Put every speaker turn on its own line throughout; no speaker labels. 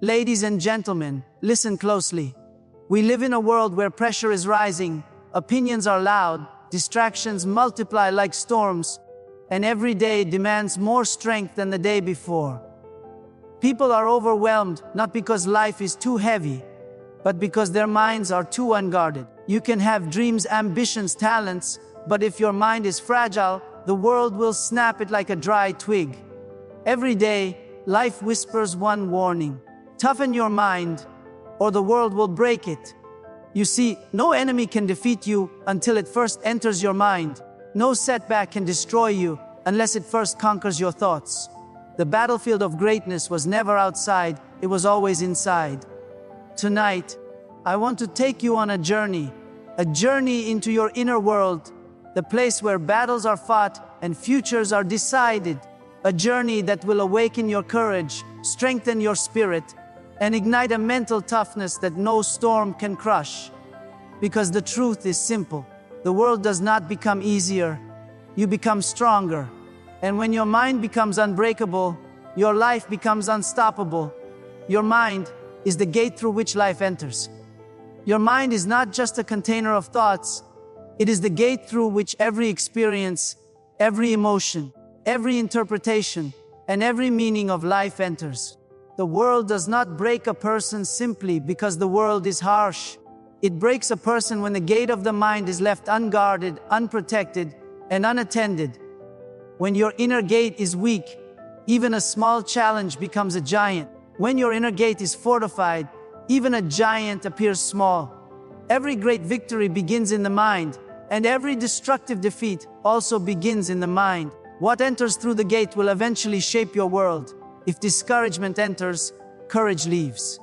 Ladies and gentlemen, listen closely. We live in a world where pressure is rising, opinions are loud, distractions multiply like storms, and every day demands more strength than the day before. People are overwhelmed not because life is too heavy, but because their minds are too unguarded. You can have dreams, ambitions, talents, but if your mind is fragile, the world will snap it like a dry twig. Every day, life whispers one warning: toughen your mind, or the world will break it. You see, no enemy can defeat you until it first enters your mind. No setback can destroy you unless it first conquers your thoughts. The battlefield of greatness was never outside, it was always inside. Tonight, I want to take you on a journey into your inner world, the place where battles are fought and futures are decided. A journey that will awaken your courage, strengthen your spirit, and ignite a mental toughness that no storm can crush. Because the truth is simple: the world does not become easier, you become stronger. And when your mind becomes unbreakable, your life becomes unstoppable. Your mind is the gate through which life enters. Your mind is not just a container of thoughts, it is the gate through which every experience, every emotion, every interpretation, and every meaning of life enters. The world does not break a person simply because the world is harsh. It breaks a person when the gate of the mind is left unguarded, unprotected, and unattended. When your inner gate is weak, even a small challenge becomes a giant. When your inner gate is fortified, even a giant appears small. Every great victory begins in the mind, and every destructive defeat also begins in the mind. What enters through the gate will eventually shape your world. If discouragement enters, courage leaves.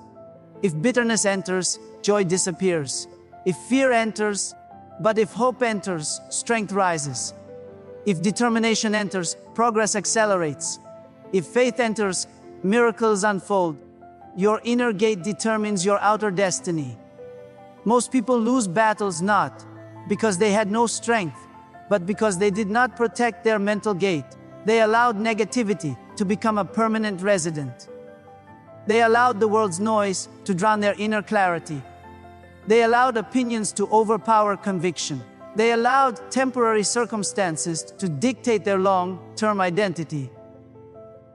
If bitterness enters, joy disappears. If fear enters, but if hope enters, strength rises. If determination enters, progress accelerates. If faith enters, miracles unfold. Your inner gate determines your outer destiny. Most people lose battles not because they had no strength, but because they did not protect their mental gate. They allowed negativity to become a permanent resident. They allowed the world's noise to drown their inner clarity. They allowed opinions to overpower conviction. They allowed temporary circumstances to dictate their long-term identity.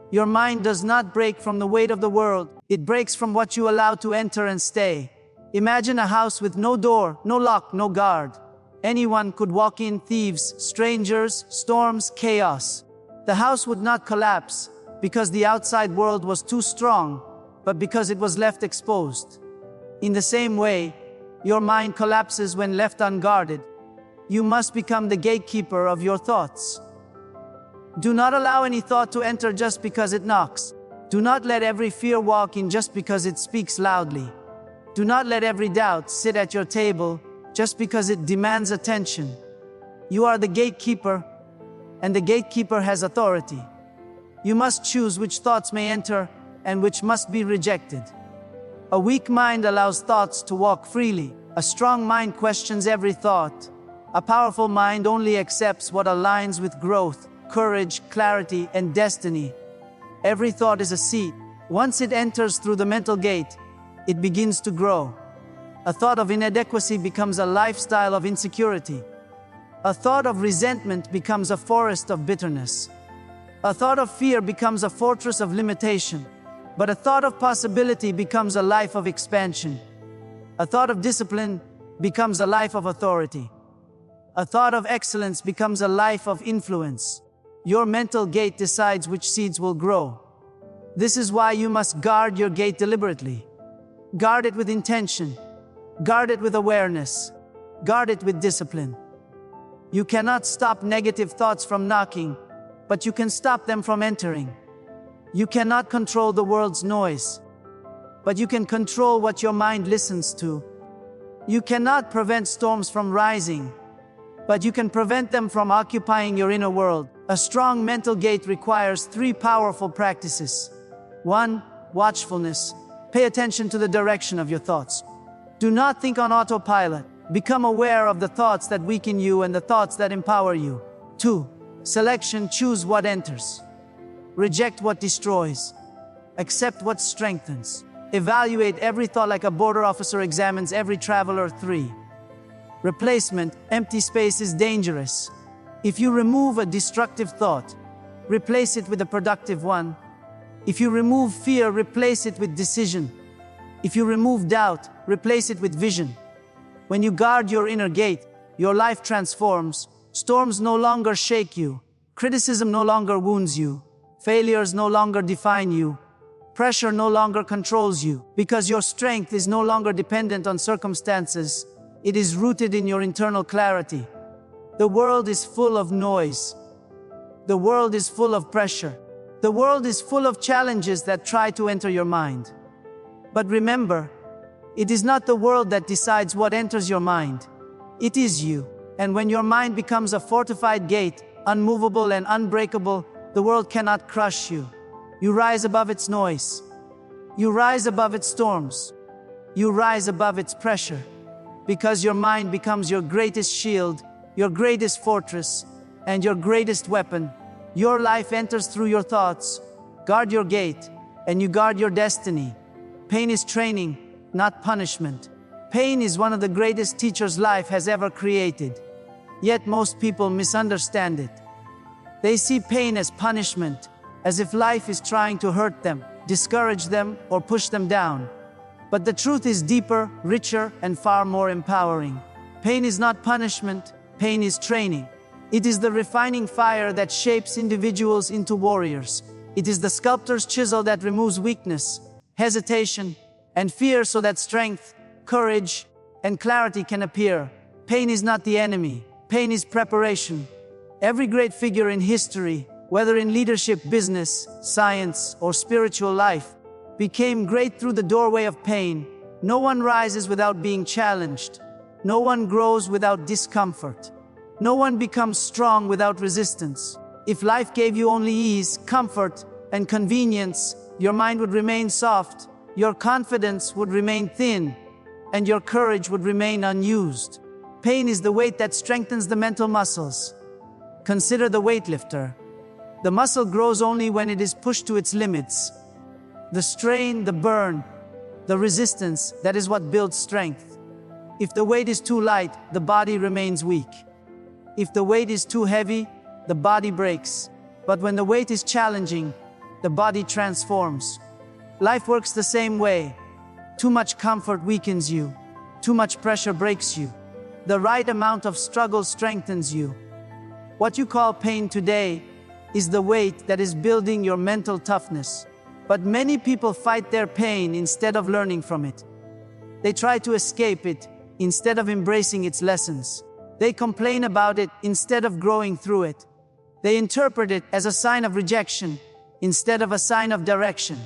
Your mind does not break from the weight of the world. It breaks from what you allow to enter and stay. Imagine a house with no door, no lock, no guard. Anyone could walk in: thieves, strangers, storms, chaos. The house would not collapse because the outside world was too strong, but because it was left exposed. In the same way, your mind collapses when left unguarded. You must become the gatekeeper of your thoughts. Do not allow any thought to enter just because it knocks. Do not let every fear walk in just because it speaks loudly. Do not let every doubt sit at your table just because it demands attention. You are the gatekeeper, and the gatekeeper has authority. You must choose which thoughts may enter and which must be rejected. A weak mind allows thoughts to walk freely. A strong mind questions every thought. A powerful mind only accepts what aligns with growth, courage, clarity, and destiny. Every thought is a seed. Once it enters through the mental gate, it begins to grow. A thought of inadequacy becomes a lifestyle of insecurity. A thought of resentment becomes a forest of bitterness. A thought of fear becomes a fortress of limitation. But a thought of possibility becomes a life of expansion. A thought of discipline becomes a life of authority. A thought of excellence becomes a life of influence. Your mental gate decides which seeds will grow. This is why you must guard your gate deliberately. Guard it with intention. Guard it with awareness. Guard it with discipline. You cannot stop negative thoughts from knocking, but you can stop them from entering. You cannot control the world's noise, but you can control what your mind listens to. You cannot prevent storms from rising, but you can prevent them from occupying your inner world. A strong mental gate requires 3 powerful practices. 1. Watchfulness. Pay attention to the direction of your thoughts. Do not think on autopilot. Become aware of the thoughts that weaken you and the thoughts that empower you. 2. Selection. Choose what enters. Reject what destroys. Accept what strengthens. Evaluate every thought like a border officer examines every traveler. 3. Replacement. Empty space is dangerous. If you remove a destructive thought, replace it with a productive one. If you remove fear, replace it with decision. If you remove doubt, replace it with vision. When you guard your inner gate, your life transforms. Storms no longer shake you. Criticism no longer wounds you. Failures no longer define you. Pressure no longer controls you, because your strength is no longer dependent on circumstances. It is rooted in your internal clarity. The world is full of noise. The world is full of pressure. The world is full of challenges that try to enter your mind. But remember, it is not the world that decides what enters your mind. It is you. And when your mind becomes a fortified gate, unmovable and unbreakable, the world cannot crush you. You rise above its noise. You rise above its storms. You rise above its pressure. Because your mind becomes your greatest shield, your greatest fortress, and your greatest weapon. Your life enters through your thoughts. Guard your gate, and you guard your destiny. Pain is training, not punishment. Pain is one of the greatest teachers life has ever created. Yet most people misunderstand it. They see pain as punishment, as if life is trying to hurt them, discourage them, or push them down. But the truth is deeper, richer, and far more empowering. Pain is not punishment, pain is training. It is the refining fire that shapes individuals into warriors. It is the sculptor's chisel that removes weakness, hesitation, and fear so that strength, courage, and clarity can appear. Pain is not the enemy. Pain is preparation. Every great figure in history, whether in leadership, business, science, or spiritual life, became great through the doorway of pain. No one rises without being challenged. No one grows without discomfort. No one becomes strong without resistance. If life gave you only ease, comfort, and convenience, your mind would remain soft, your confidence would remain thin, and your courage would remain unused. Pain is the weight that strengthens the mental muscles. Consider the weightlifter. The muscle grows only when it is pushed to its limits. The strain, the burn, the resistance, that is what builds strength. If the weight is too light, the body remains weak. If the weight is too heavy, the body breaks. But when the weight is challenging, the body transforms. Life works the same way. Too much comfort weakens you. Too much pressure breaks you. The right amount of struggle strengthens you. What you call pain today is the weight that is building your mental toughness. But many people fight their pain instead of learning from it. They try to escape it instead of embracing its lessons. They complain about it instead of growing through it. They interpret it as a sign of rejection instead of a sign of direction.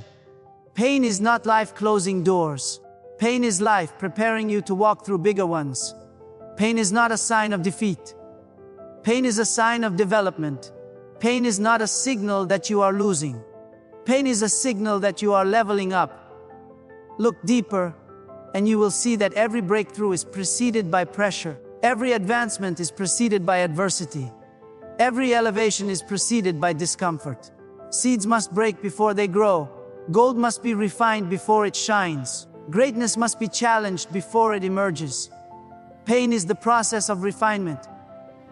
Pain is not life closing doors. Pain is life preparing you to walk through bigger ones. Pain is not a sign of defeat. Pain is a sign of development. Pain is not a signal that you are losing. Pain is a signal that you are leveling up. Look deeper, and you will see that every breakthrough is preceded by pressure. Every advancement is preceded by adversity. Every elevation is preceded by discomfort. Seeds must break before they grow. Gold must be refined before it shines. Greatness must be challenged before it emerges. Pain is the process of refinement.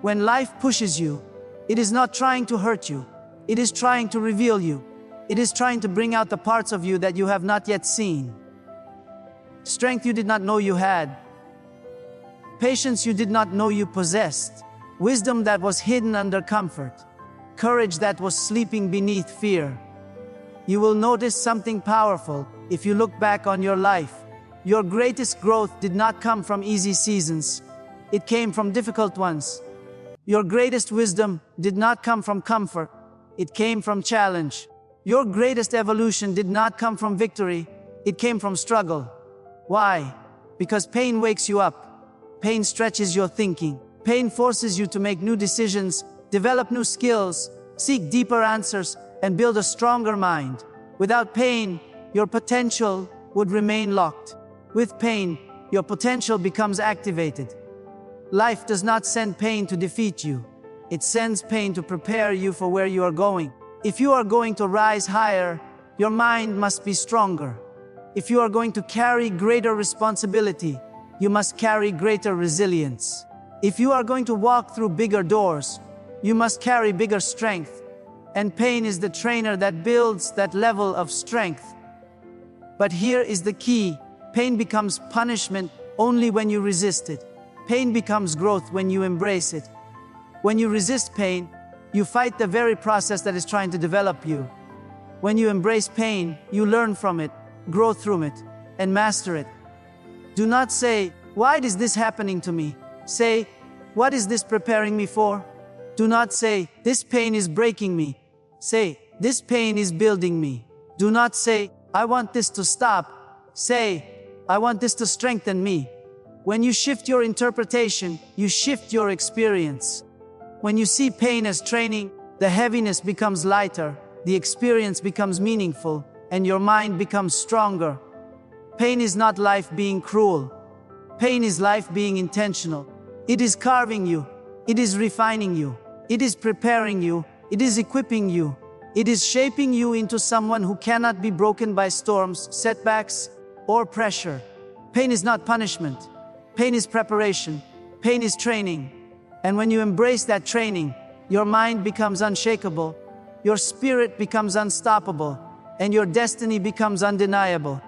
When life pushes you, it is not trying to hurt you. It is trying to reveal you. It is trying to bring out the parts of you that you have not yet seen. Strength you did not know you had. Patience you did not know you possessed. Wisdom that was hidden under comfort. Courage that was sleeping beneath fear. You will notice something powerful if you look back on your life. Your greatest growth did not come from easy seasons. It came from difficult ones. Your greatest wisdom did not come from comfort. It came from challenge. Your greatest evolution did not come from victory. It came from struggle. Why? Because pain wakes you up. Pain stretches your thinking. Pain forces you to make new decisions, develop new skills, seek deeper answers, and build a stronger mind. Without pain, your potential would remain locked. With pain, your potential becomes activated. Life does not send pain to defeat you. It sends pain to prepare you for where you are going. If you are going to rise higher, your mind must be stronger. If you are going to carry greater responsibility, you must carry greater resilience. If you are going to walk through bigger doors, you must carry bigger strength. And pain is the trainer that builds that level of strength. But here is the key. Pain becomes punishment only when you resist it. Pain becomes growth when you embrace it. When you resist pain, you fight the very process that is trying to develop you. When you embrace pain, you learn from it, grow through it, and master it. Do not say, "Why is this happening to me?" Say, "What is this preparing me for?" Do not say, "This pain is breaking me." Say, "This pain is building me." Do not say, "I want this to stop." Say, "I want this to strengthen me." When you shift your interpretation, you shift your experience. When you see pain as training, the heaviness becomes lighter, the experience becomes meaningful, and your mind becomes stronger. Pain is not life being cruel. Pain is life being intentional. It is carving you. It is refining you. It is preparing you. It is equipping you. It is shaping you into someone who cannot be broken by storms, setbacks, or pressure. Pain is not punishment. Pain is preparation. Pain is training. And when you embrace that training, your mind becomes unshakable, your spirit becomes unstoppable, and your destiny becomes undeniable.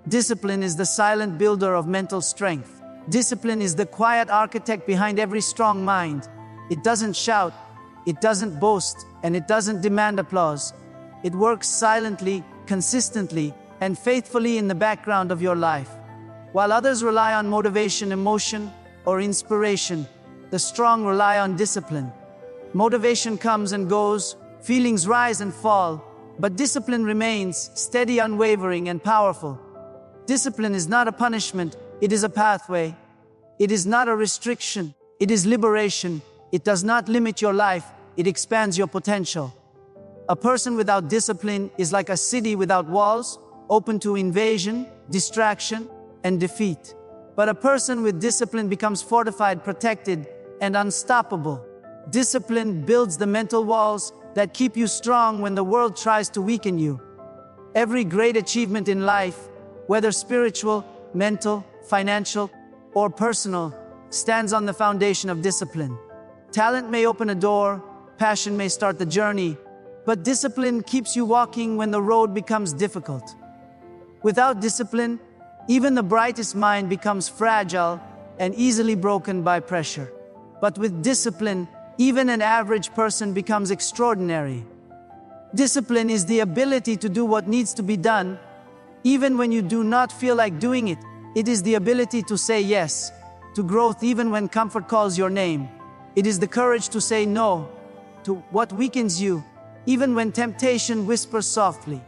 Discipline is the silent builder of mental strength. Discipline is the quiet architect behind every strong mind. It doesn't shout, it doesn't boast, and it doesn't demand applause. It works silently, consistently, and faithfully in the background of your life. While others rely on motivation, emotion, or inspiration, the strong rely on discipline. Motivation comes and goes, feelings rise and fall, but discipline remains steady, unwavering, and powerful. Discipline is not a punishment, it is a pathway. It is not a restriction, it is liberation. It does not limit your life, it expands your potential. A person without discipline is like a city without walls, open to invasion, distraction, and defeat. But a person with discipline becomes fortified, protected, and unstoppable. Discipline builds the mental walls that keep you strong when the world tries to weaken you. Every great achievement in life, whether spiritual, mental, financial, or personal, stands on the foundation of discipline. Talent may open a door, passion may start the journey, but discipline keeps you walking when the road becomes difficult. Without discipline, even the brightest mind becomes fragile and easily broken by pressure. But with discipline, even an average person becomes extraordinary. Discipline is the ability to do what needs to be done, even when you do not feel like doing it. It is the ability to say yes to growth even when comfort calls your name. It is the courage to say no to what weakens you, even when temptation whispers softly.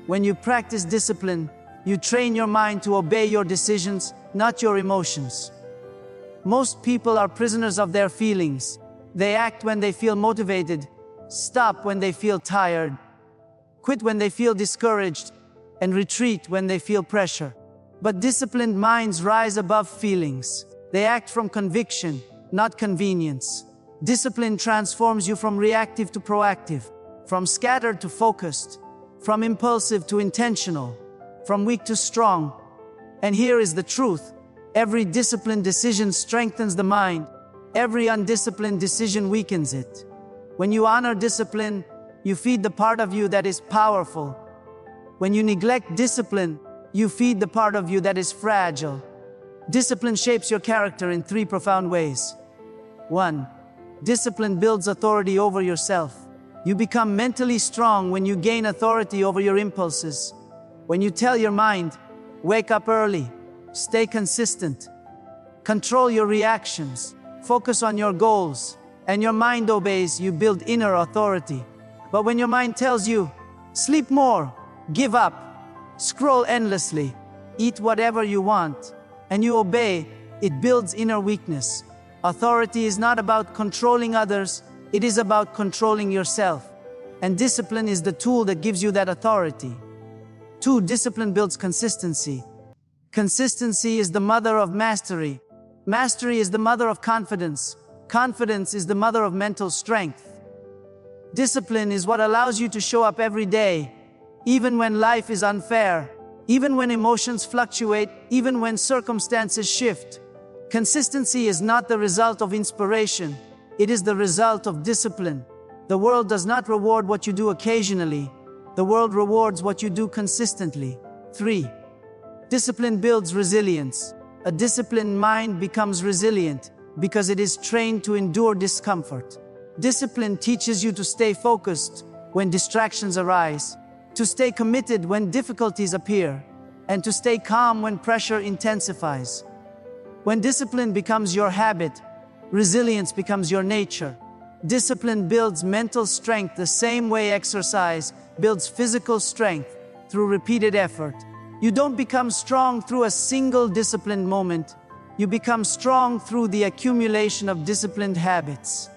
When you practice discipline, you train your mind to obey your decisions, not your emotions. Most people are prisoners of their feelings. They act when they feel motivated, stop when they feel tired, quit when they feel discouraged, and retreat when they feel pressure. But disciplined minds rise above feelings. They act from conviction, not convenience. Discipline transforms you from reactive to proactive, from scattered to focused, from impulsive to intentional, from weak to strong. And here is the truth. Every disciplined decision strengthens the mind. Every undisciplined decision weakens it. When you honor discipline, you feed the part of you that is powerful. When you neglect discipline, you feed the part of you that is fragile. Discipline shapes your character in 3 profound ways. 1. Discipline builds authority over yourself. You become mentally strong when you gain authority over your impulses. When you tell your mind, wake up early, stay consistent, control your reactions, focus on your goals, and your mind obeys, you build inner authority. But when your mind tells you, sleep more, give up, scroll endlessly, eat whatever you want, and you obey, it builds inner weakness. Authority is not about controlling others, it is about controlling yourself. And discipline is the tool that gives you that authority. 2. Discipline builds consistency. Consistency is the mother of mastery. Mastery is the mother of confidence. Confidence is the mother of mental strength. Discipline is what allows you to show up every day, even when life is unfair, Even when emotions fluctuate, even when circumstances shift. Consistency is not the result of inspiration. It is the result of discipline. The world does not reward what you do occasionally. The world rewards what you do consistently. 3. Discipline builds resilience. A disciplined mind becomes resilient because it is trained to endure discomfort. Discipline teaches you to stay focused when distractions arise, to stay committed when difficulties appear, and to stay calm when pressure intensifies. When discipline becomes your habit, resilience becomes your nature. Discipline builds mental strength the same way exercise builds physical strength through repeated effort. You don't become strong through a single disciplined moment. You become strong through the accumulation of disciplined habits.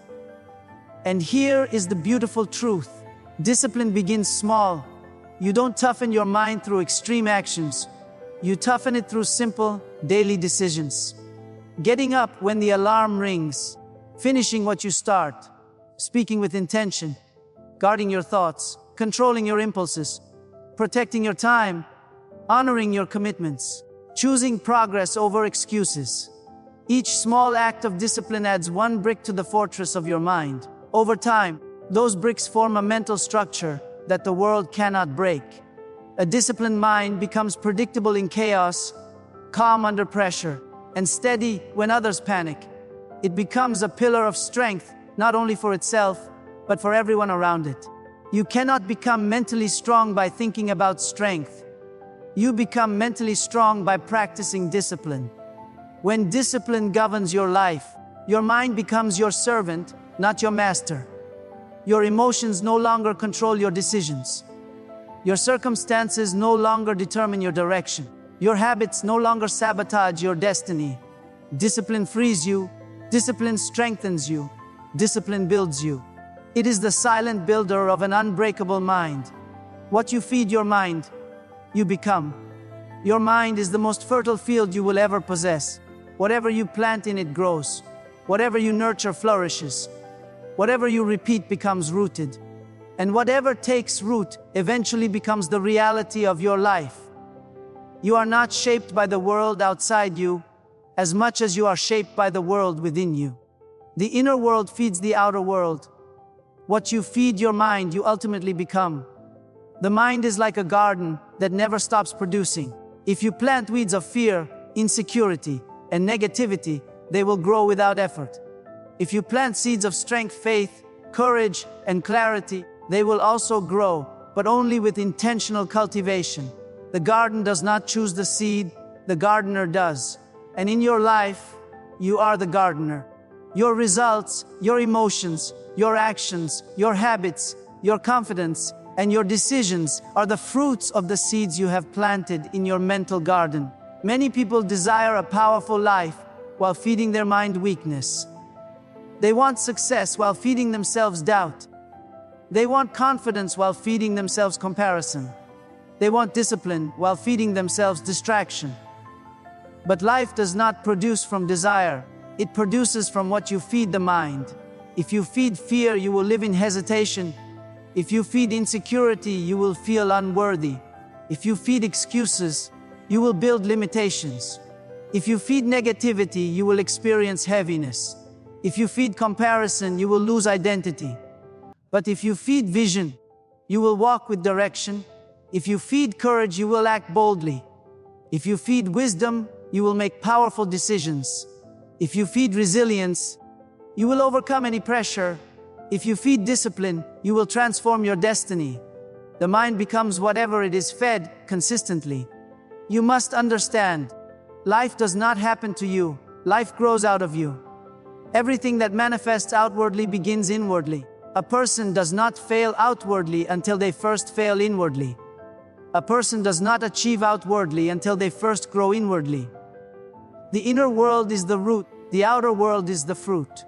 And here is the beautiful truth. Discipline begins small. You don't toughen your mind through extreme actions. You toughen it through simple, daily decisions. Getting up when the alarm rings, finishing what you start, speaking with intention, guarding your thoughts, controlling your impulses, protecting your time, honoring your commitments, choosing progress over excuses. Each small act of discipline adds one brick to the fortress of your mind. Over time, those bricks form a mental structure that the world cannot break. A disciplined mind becomes predictable in chaos, calm under pressure, and steady when others panic. It becomes a pillar of strength, not only for itself, but for everyone around it. You cannot become mentally strong by thinking about strength. You become mentally strong by practicing discipline. When discipline governs your life, your mind becomes your servant, not your master. Your emotions no longer control your decisions. Your circumstances no longer determine your direction. Your habits no longer sabotage your destiny. Discipline frees you. Discipline strengthens you. Discipline builds you. It is the silent builder of an unbreakable mind. What you feed your mind, you become. Your mind is the most fertile field you will ever possess. Whatever you plant in it grows. Whatever you nurture flourishes. Whatever you repeat becomes rooted. And whatever takes root eventually becomes the reality of your life. You are not shaped by the world outside you as much as you are shaped by the world within you. The inner world feeds the outer world. What you feed your mind, you ultimately become. The mind is like a garden that never stops producing. If you plant weeds of fear, insecurity, and negativity, they will grow without effort. If you plant seeds of strength, faith, courage, and clarity, they will also grow, but only with intentional cultivation. The garden does not choose the seed, the gardener does. And in your life, you are the gardener. Your results, your emotions, your actions, your habits, your confidence, and your decisions are the fruits of the seeds you have planted in your mental garden. Many people desire a powerful life while feeding their mind weakness. They want success while feeding themselves doubt. They want confidence while feeding themselves comparison. They want discipline while feeding themselves distraction. But life does not produce from desire. It produces from what you feed the mind. If you feed fear, you will live in hesitation. If you feed insecurity, you will feel unworthy. If you feed excuses, you will build limitations. If you feed negativity, you will experience heaviness. If you feed comparison, you will lose identity. But if you feed vision, you will walk with direction. If you feed courage, you will act boldly. If you feed wisdom, you will make powerful decisions. If you feed resilience, you will overcome any pressure. If you feed discipline, you will transform your destiny. The mind becomes whatever it is fed consistently. You must understand, life does not happen to you. Life grows out of you. Everything that manifests outwardly begins inwardly. A person does not fail outwardly until they first fail inwardly. A person does not achieve outwardly until they first grow inwardly. The inner world is the root, the outer world is the fruit.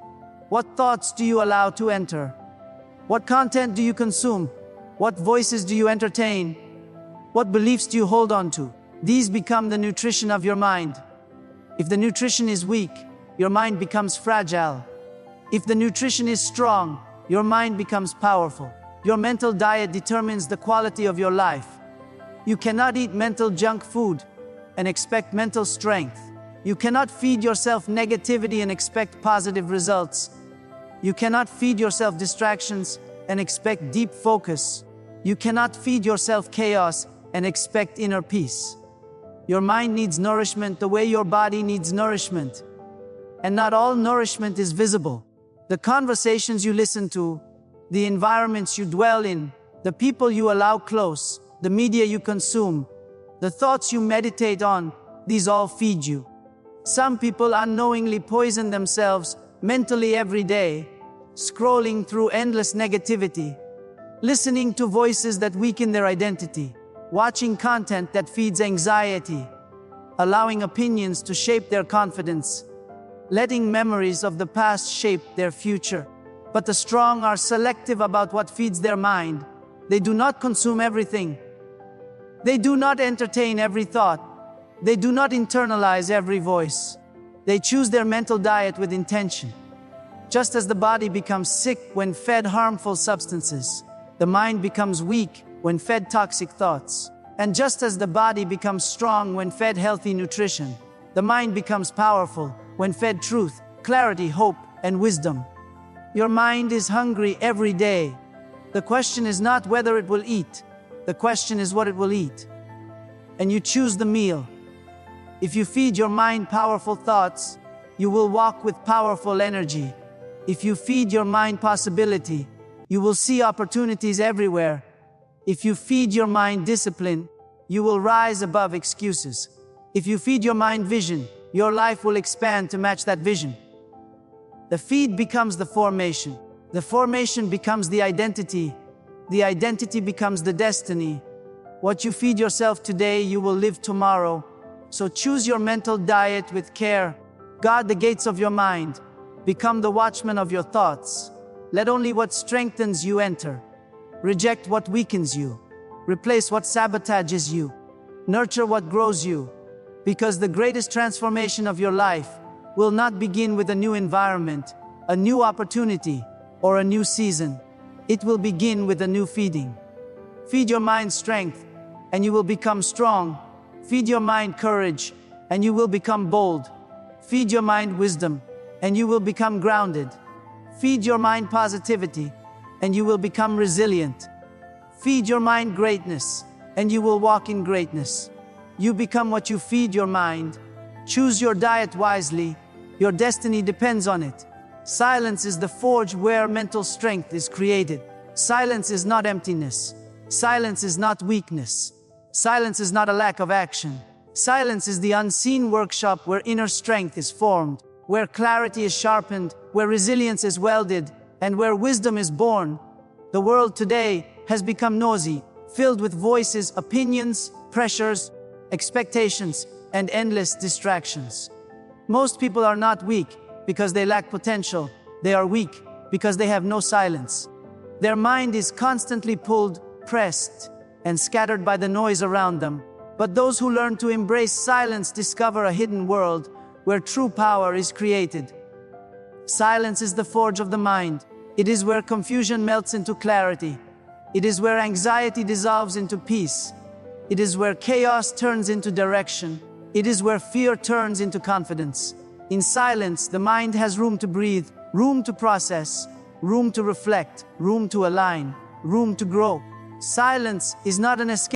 What thoughts do you allow to enter? What content do you consume? What voices do you entertain? What beliefs do you hold on to? These become the nutrition of your mind. If the nutrition is weak, your mind becomes fragile. If the nutrition is strong, your mind becomes powerful. Your mental diet determines the quality of your life. You cannot eat mental junk food and expect mental strength. You cannot feed yourself negativity and expect positive results. You cannot feed yourself distractions and expect deep focus. You cannot feed yourself chaos and expect inner peace. Your mind needs nourishment the way your body needs nourishment. And not all nourishment is visible. The conversations you listen to, the environments you dwell in, the people you allow close, the media you consume, the thoughts you meditate on, these all feed you. Some people unknowingly poison themselves mentally every day, scrolling through endless negativity, listening to voices that weaken their identity, watching content that feeds anxiety, allowing opinions to shape their confidence, letting memories of the past shape their future. But the strong are selective about what feeds their mind. They do not consume everything. They do not entertain every thought. They do not internalize every voice. They choose their mental diet with intention. Just as the body becomes sick when fed harmful substances, the mind becomes weak when fed toxic thoughts. And just as the body becomes strong when fed healthy nutrition, the mind becomes powerful when fed truth, clarity, hope, and wisdom. Your mind is hungry every day. The question is not whether it will eat. The question is what it will eat. And you choose the meal. If you feed your mind powerful thoughts, you will walk with powerful energy. If you feed your mind possibility, you will see opportunities everywhere. If you feed your mind discipline, you will rise above excuses. If you feed your mind vision, your life will expand to match that vision. The feed becomes the formation. The formation becomes the identity. The identity becomes the destiny. What you feed yourself today, you will live tomorrow. So choose your mental diet with care. Guard the gates of your mind. Become the watchman of your thoughts. Let only what strengthens you enter. Reject what weakens you. Replace what sabotages you. Nurture what grows you. Because the greatest transformation of your life will not begin with a new environment, a new opportunity, or a new season. It will begin with a new feeding. Feed your mind strength, and you will become strong. Feed your mind courage, and you will become bold. Feed your mind wisdom, and you will become grounded. Feed your mind positivity, and you will become resilient. Feed your mind greatness, and you will walk in greatness. You become what you feed your mind. Choose your diet wisely. Your destiny depends on it. Silence is the forge where mental strength is created. Silence is not emptiness. Silence is not weakness. Silence is not a lack of action. Silence is the unseen workshop where inner strength is formed, where clarity is sharpened, where resilience is welded, and where wisdom is born. The world today has become noisy, filled with voices, opinions, pressures, expectations, and endless distractions. Most people are not weak because they lack potential. They are weak because they have no silence. Their mind is constantly pulled, pressed, and scattered by the noise around them. But those who learn to embrace silence discover a hidden world where true power is created. Silence is the forge of the mind. It is where confusion melts into clarity. It is where anxiety dissolves into peace. It is where chaos turns into direction. It is where fear turns into confidence. In silence, the mind has room to breathe, room to process, room to reflect, room to align, room to grow. Silence is not an escape.